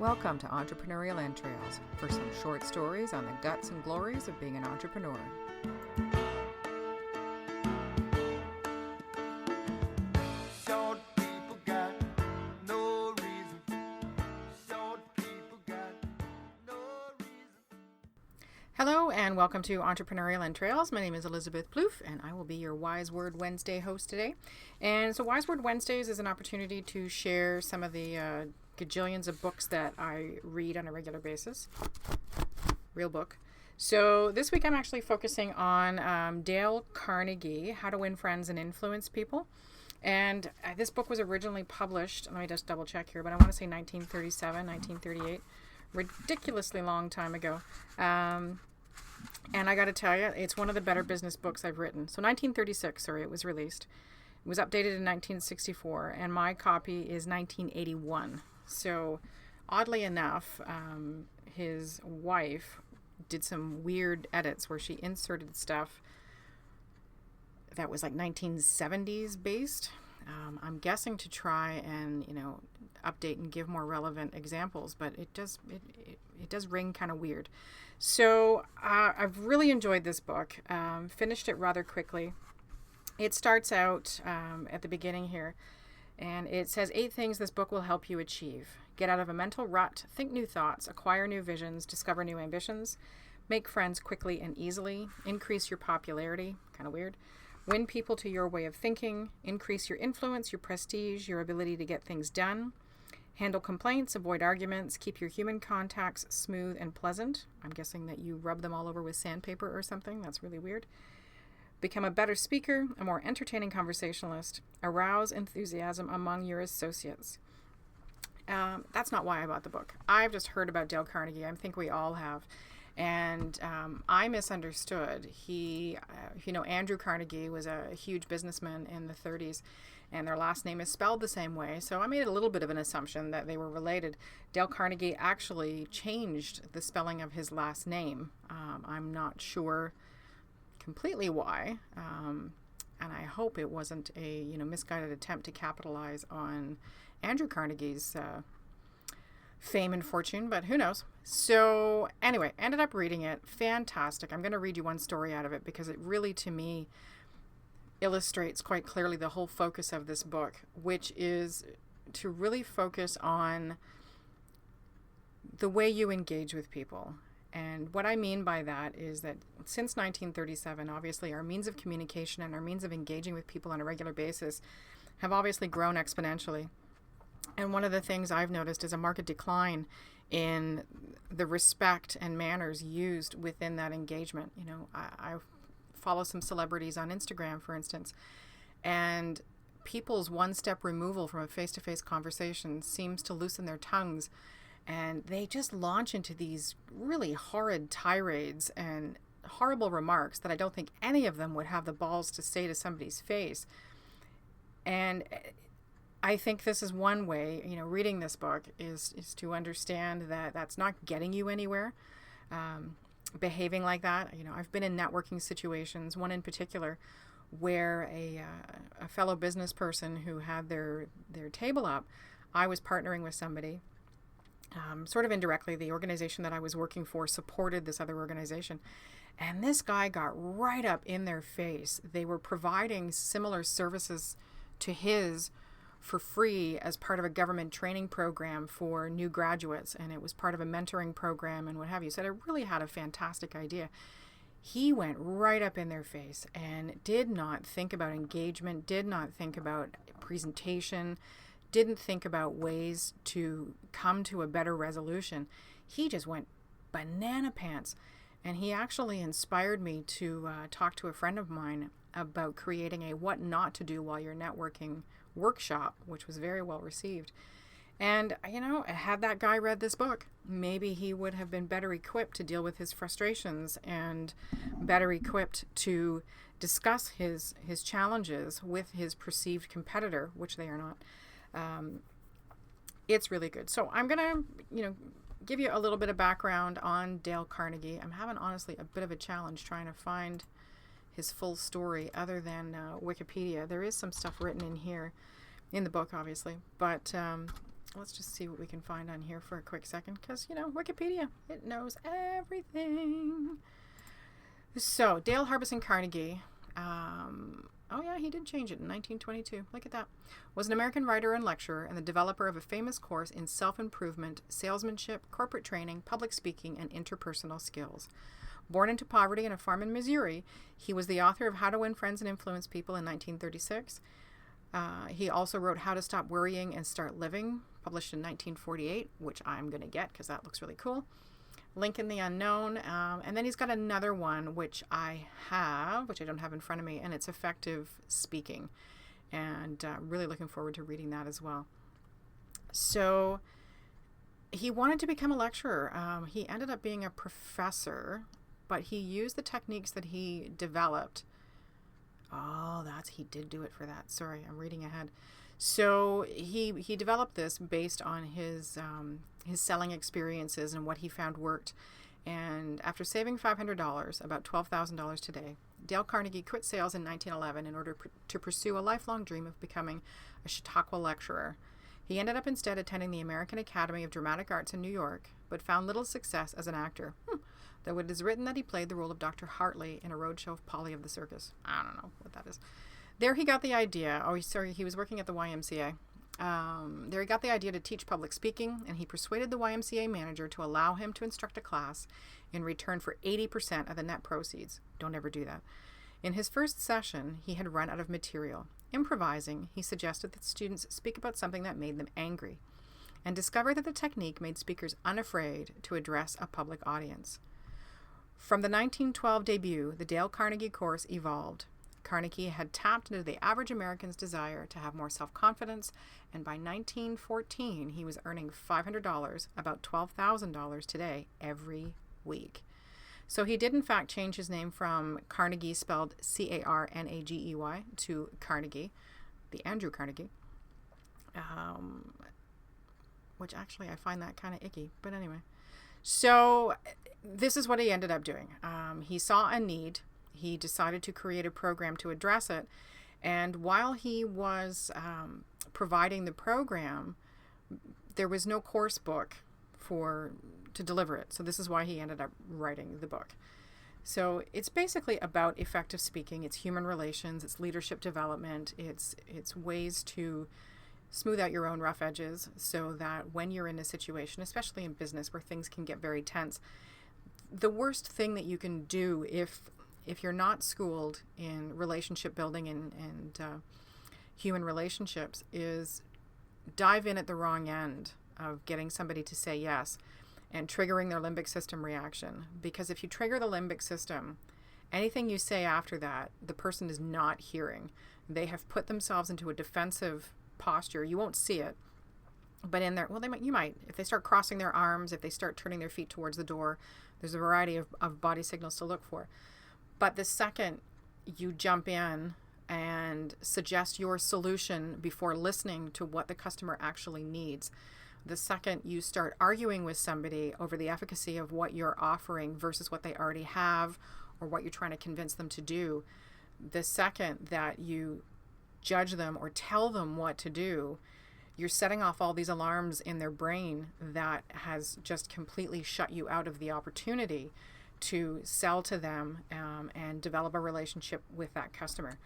Welcome to Entrepreneurial Entrails for some short stories on the guts and glories of being an entrepreneur. Hello and welcome to Entrepreneurial Entrails. My name is Elizabeth Plouffe and I will be your Wise Word Wednesday host today. And so Wise Word Wednesdays is an opportunity to share some of the gajillions of books that I read on a regular basis. Real book. So this week I'm actually focusing on Dale Carnegie, How to Win Friends and Influence People. And this book was originally published, let me just double check here, but I want to say 1937, 1938. Ridiculously long time ago. And I got to tell you, it's one of the better business books I've written. So 1936, it was released. It was updated in 1964, and my copy is 1981. So oddly enough, his wife did some weird edits where she inserted stuff that was like 1970s based. I'm guessing to try and, update and give more relevant examples, but it does ring kind of weird. So I've really enjoyed this book. Finished it rather quickly. It starts out at the beginning here, and it says 8 things this book will help you achieve. Get out of a mental rut, think new thoughts, acquire new visions, discover new ambitions, make friends quickly and easily, increase your popularity, kind of weird, win people to your way of thinking, increase your influence, your prestige, your ability to get things done, handle complaints, avoid arguments, keep your human contacts smooth and pleasant. I'm guessing that you rub them all over with sandpaper or something. That's really weird. Become a better speaker, a more entertaining conversationalist, arouse enthusiasm among your associates. That's not why I bought the book. I've just heard about Dale Carnegie. I think we all have. And I misunderstood. Andrew Carnegie was a huge businessman in the 30s, and their last name is spelled the same way. So I made a little bit of an assumption that they were related. Dale Carnegie actually changed the spelling of his last name. I'm not sure completely why, and I hope it wasn't a misguided attempt to capitalize on Andrew Carnegie's fame and fortune, but who knows. So anyway, ended up reading it. Fantastic. I'm going to read you one story out of it because it really, to me, illustrates quite clearly the whole focus of this book, which is to really focus on the way you engage with people. And what I mean by that is that since 1937, obviously our means of communication and our means of engaging with people on a regular basis have obviously grown exponentially. And one of the things I've noticed is a marked decline in the respect and manners used within that engagement. I follow some celebrities on Instagram, for instance, and people's one-step removal from a face-to-face conversation seems to loosen their tongues, and they just launch into these really horrid tirades and horrible remarks that I don't think any of them would have the balls to say to somebody's face. And I think this is one way, reading this book is to understand that that's not getting you anywhere. Behaving like that. I've been in networking situations, one in particular, where a fellow business person who had their table up, I was partnering with somebody, sort of indirectly. The organization that I was working for supported this other organization. And this guy got right up in their face. They were providing similar services to his for free as part of a government training program for new graduates, and it was part of a mentoring program and what have you. So they really had a fantastic idea. He went right up in their face and did not think about engagement, did not think about presentation, didn't think about ways to come to a better resolution. He just went banana pants, and he actually inspired me to talk to a friend of mine about creating a what not to do while you're networking workshop, which was very well received. And had that guy read this book, maybe he would have been better equipped to deal with his frustrations and better equipped to discuss his challenges with his perceived competitor, which they are not. It's really good. So I'm gonna give you a little bit of background on Dale Carnegie. I'm having honestly a bit of a challenge trying to find his full story other than Wikipedia. There is some stuff written in here in the book, obviously, but let's just see what we can find on here for a quick second, because, Wikipedia, it knows everything. So, Dale Carnegie, he did change it in 1922. Look at that. Was an American writer and lecturer and the developer of a famous course in self-improvement, salesmanship, corporate training, public speaking, and interpersonal skills. Born into poverty in a farm in Missouri, he was the author of How to Win Friends and Influence People in 1936. He also wrote How to Stop Worrying and Start Living, published in 1948, which I'm going to get because that looks really cool. Lincoln the Unknown. And then he's got another one, which I don't have in front of me, and it's Effective Speaking. And really looking forward to reading that as well. So he wanted to become a lecturer. He ended up being a professor, but he used the techniques that he developed. He did do it for that. Sorry, I'm reading ahead. So he developed this based on his selling experiences and what he found worked. And after saving $500, about $12,000 today, Dale Carnegie quit sales in 1911 in order to pursue a lifelong dream of becoming a Chautauqua lecturer. He ended up instead attending the American Academy of Dramatic Arts in New York, but found little success as an actor. Though it is written that he played the role of Dr. Hartley in a roadshow of Polly of the Circus. I don't know what that is. There he got the idea. He was working at the YMCA. There he got the idea to teach public speaking, and he persuaded the YMCA manager to allow him to instruct a class in return for 80% of the net proceeds. Don't ever do that. In his first session, he had run out of material. Improvising, he suggested that students speak about something that made them angry, and discovered that the technique made speakers unafraid to address a public audience. From the 1912 debut, the Dale Carnegie course evolved. Carnegie had tapped into the average American's desire to have more self-confidence, and by 1914, he was earning $500, about $12,000 today, every week. So he did, in fact, change his name from Carnegie, spelled Carnagey, to Carnegie, the Andrew Carnegie, which actually I find that kind of icky, but anyway. So this is what he ended up doing. He saw a need. He decided to create a program to address it. And while he was providing the program, there was no course book to deliver it. So this is why he ended up writing the book. So it's basically about effective speaking. It's human relations. It's leadership development. It's ways to smooth out your own rough edges so that when you're in a situation, especially in business where things can get very tense, the worst thing that you can do if you're not schooled in relationship building and human relationships is dive in at the wrong end of getting somebody to say yes and triggering their limbic system reaction. Because if you trigger the limbic system, anything you say after that, the person is not hearing. They have put themselves into a defensive posture. You won't see it, but in there, you might. If they start crossing their arms, if they start turning their feet towards the door, there's a variety of body signals to look for. But the second you jump in and suggest your solution before listening to what the customer actually needs, the second you start arguing with somebody over the efficacy of what you're offering versus what they already have or what you're trying to convince them to do, the second that you judge them or tell them what to do, you're setting off all these alarms in their brain that has just completely shut you out of the opportunity to sell to them and develop a relationship with that customer.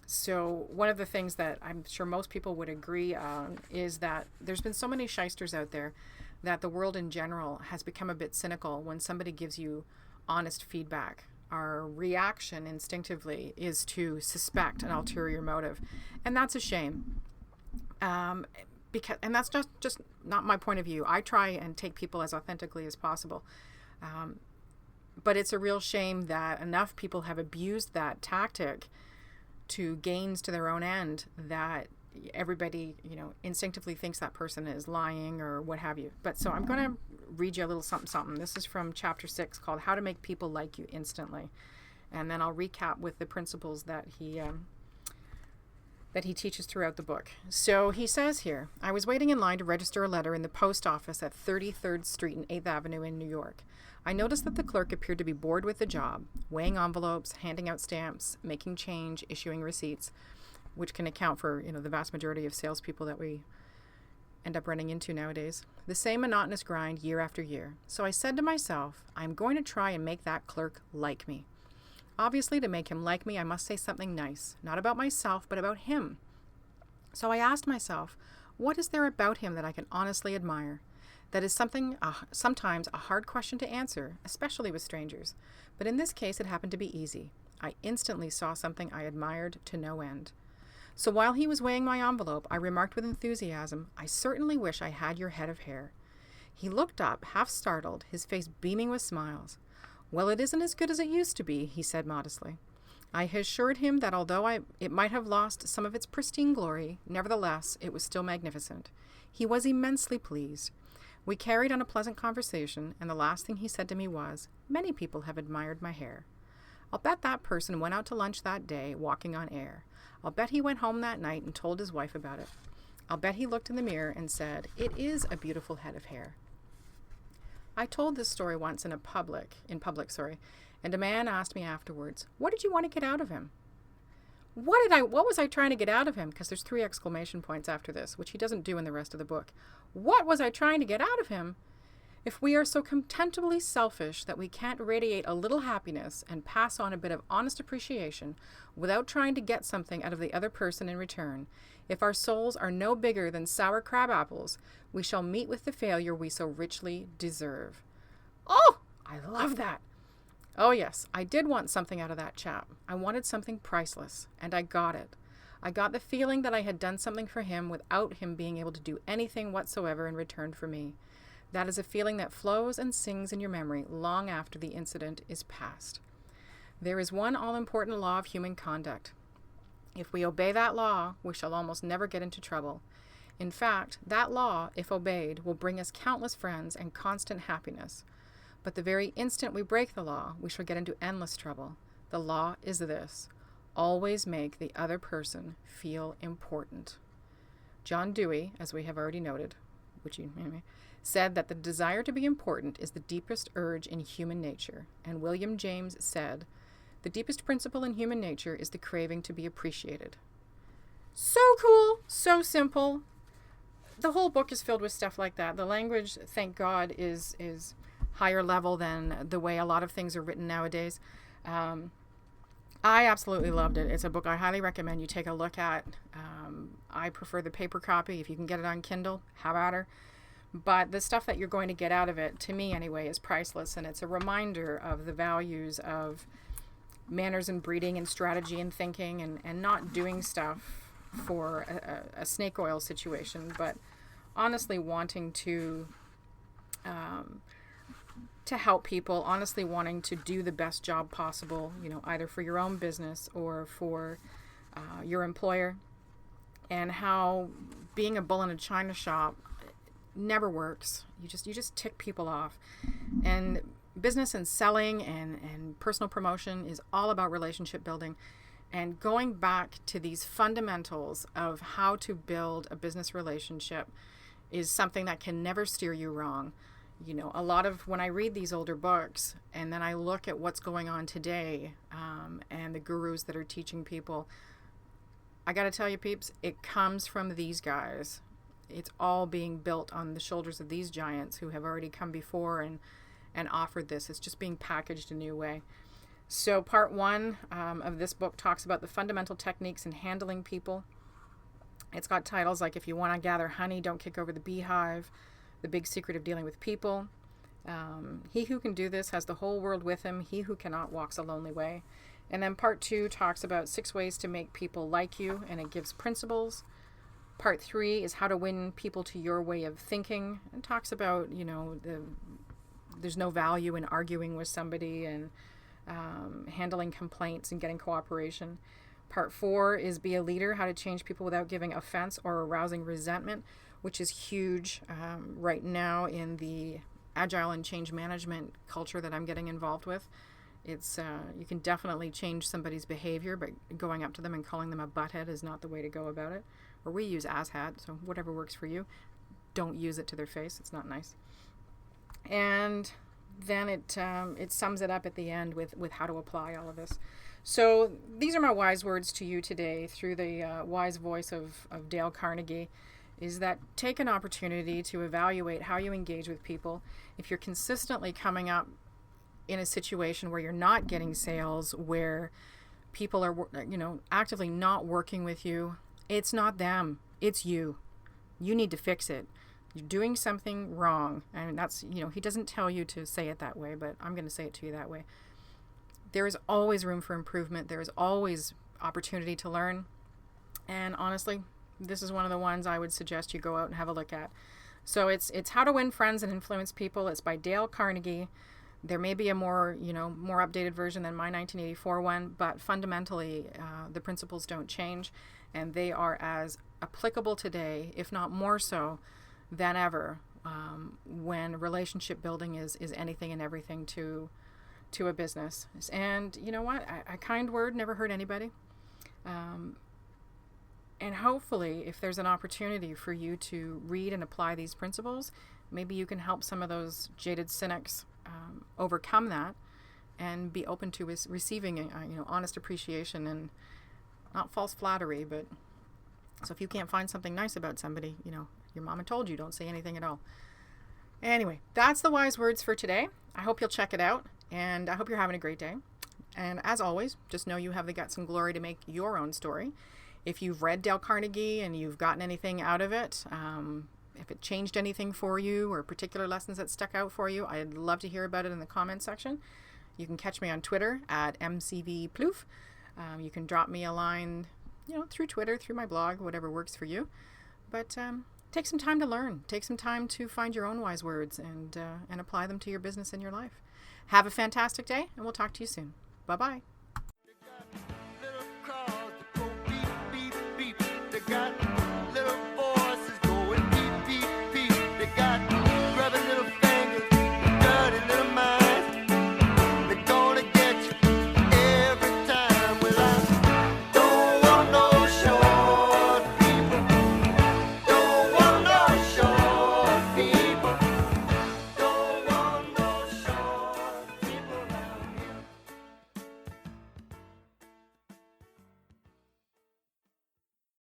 So one of the things that I'm sure most people would agree on is that there's been so many shysters out there that the world in general has become a bit cynical when somebody gives you honest feedback. Our reaction instinctively is to suspect an ulterior motive, and that's a shame. And that's just not my point of view. I try and take people as authentically as possible. But it's a real shame that enough people have abused that tactic to gains to their own end that everybody, instinctively thinks that person is lying or what have you. But so I'm going to read you a little something. This is from chapter 6 called How to Make People Like You Instantly. And then I'll recap with the principles that he teaches throughout the book. So he says here, I was waiting in line to register a letter in the post office at 33rd Street and 8th Avenue in New York. I noticed that the clerk appeared to be bored with the job, weighing envelopes, handing out stamps, making change, issuing receipts, which can account for, the vast majority of salespeople that we end up running into nowadays. The same monotonous grind year after year. So I said to myself, I'm going to try and make that clerk like me. Obviously, to make him like me, I must say something nice, not about myself, but about him. So I asked myself, what is there about him that I can honestly admire? That is sometimes a hard question to answer, especially with strangers. But in this case, it happened to be easy. I instantly saw something I admired to no end. So while he was weighing my envelope, I remarked with enthusiasm, I certainly wish I had your head of hair. He looked up, half startled, his face beaming with smiles. Well, it isn't as good as it used to be, he said modestly. I assured him that although it might have lost some of its pristine glory, nevertheless, it was still magnificent. He was immensely pleased. We carried on a pleasant conversation, and the last thing he said to me was, many people have admired my hair. I'll bet that person went out to lunch that day, walking on air. I'll bet he went home that night and told his wife about it. I'll bet he looked in the mirror and said, it is a beautiful head of hair. I told this story once in public, and a man asked me afterwards, what did you want to get out of him? What was I trying to get out of him? Because there's 3 exclamation points after this, which he doesn't do in the rest of the book. What was I trying to get out of him? If we are so contemptibly selfish that we can't radiate a little happiness and pass on a bit of honest appreciation without trying to get something out of the other person in return, if our souls are no bigger than sour crab apples, we shall meet with the failure we so richly deserve. Oh, I love that. Oh yes, I did want something out of that chap. I wanted something priceless, and I got it. I got the feeling that I had done something for him without him being able to do anything whatsoever in return for me. That is a feeling that flows and sings in your memory long after the incident is past. There is one all-important law of human conduct. If we obey that law, we shall almost never get into trouble. In fact, that law, if obeyed, will bring us countless friends and constant happiness. But the very instant we break the law, we shall get into endless trouble. The law is this: always make the other person feel important. John Dewey, as we have already noted, said that the desire to be important is the deepest urge in human nature. And William James said, the deepest principle in human nature is the craving to be appreciated. So cool, so simple. The whole book is filled with stuff like that. The language, thank God, is higher level than the way a lot of things are written nowadays. I absolutely loved it. It's a book I highly recommend you take a look at. I prefer the paper copy. If you can get it on Kindle, have at her. But the stuff that you're going to get out of it, to me anyway, is priceless. And it's a reminder of the values of manners and breeding and strategy and thinking, and not doing stuff for a snake oil situation, but honestly wanting to help people, honestly wanting to do the best job possible, either for your own business or for your employer, and how being a bull in a china shop never works. You just tick people off. And business and selling and personal promotion is all about relationship building, and going back to these fundamentals of how to build a business relationship is something that can never steer you wrong. A lot of when I read these older books and then I look at what's going on today, and the gurus that are teaching people, I got to tell you, peeps, it comes from these guys. It's all being built on the shoulders of these giants who have already come before and offered this. It's just being packaged a new way. So part 1 of this book talks about the fundamental techniques in handling people. It's got titles like If You Want to Gather Honey, Don't Kick Over the Beehive, The Big Secret of Dealing with People. He who can do this has the whole world with him. He who cannot walks a lonely way. And then part 2 talks about 6 ways to make people like you, and it gives principles. Part 3 is how to win people to your way of thinking, and talks about, there's no value in arguing with somebody, and handling complaints and getting cooperation. Part 4 is Be a Leader, how to change people without giving offense or arousing resentment, which is huge right now in the agile and change management culture that I'm getting involved with. It's you can definitely change somebody's behavior, but going up to them and calling them a butthead is not the way to go about it. Or we use asshat, so whatever works for you. Don't use it to their face. It's not nice. And then it sums it up at the end with how to apply all of this. So these are my wise words to you today through the wise voice of Dale Carnegie. is that take an opportunity to evaluate how you engage with people. If you're consistently coming up in a situation where you're not getting sales, where people are, actively not working with you, it's not them, it's you. You need to fix it. You're doing something wrong. And that's, he doesn't tell you to say it that way, but I'm going to say it to you that way. There is always room for improvement. There is always opportunity to learn. And honestly, this is one of the ones I would suggest you go out and have a look at. So it's How to Win Friends and Influence People. It's by Dale Carnegie. There may be a more updated version than my 1984 one, but fundamentally, the principles don't change, and they are as applicable today, if not more so, than ever, when relationship building is anything and everything to a business. And you know what? A kind word never hurt anybody. And hopefully, if there's an opportunity for you to read and apply these principles, maybe you can help some of those jaded cynics overcome that and be open to receiving honest appreciation and not false flattery. But so if you can't find something nice about somebody, your mama told you, don't say anything at all. Anyway, that's the wise words for today. I hope you'll check it out, and I hope you're having a great day. And as always, just know you have the guts and glory to make your own story. If you've read Dale Carnegie and you've gotten anything out of it, if it changed anything for you or particular lessons that stuck out for you, I'd love to hear about it in the comments section. You can catch me on Twitter at mcvplouf. You can drop me a line, through Twitter, through my blog, whatever works for you. But take some time to learn. Take some time to find your own wise words and apply them to your business and your life. Have a fantastic day, and we'll talk to you soon. Bye-bye.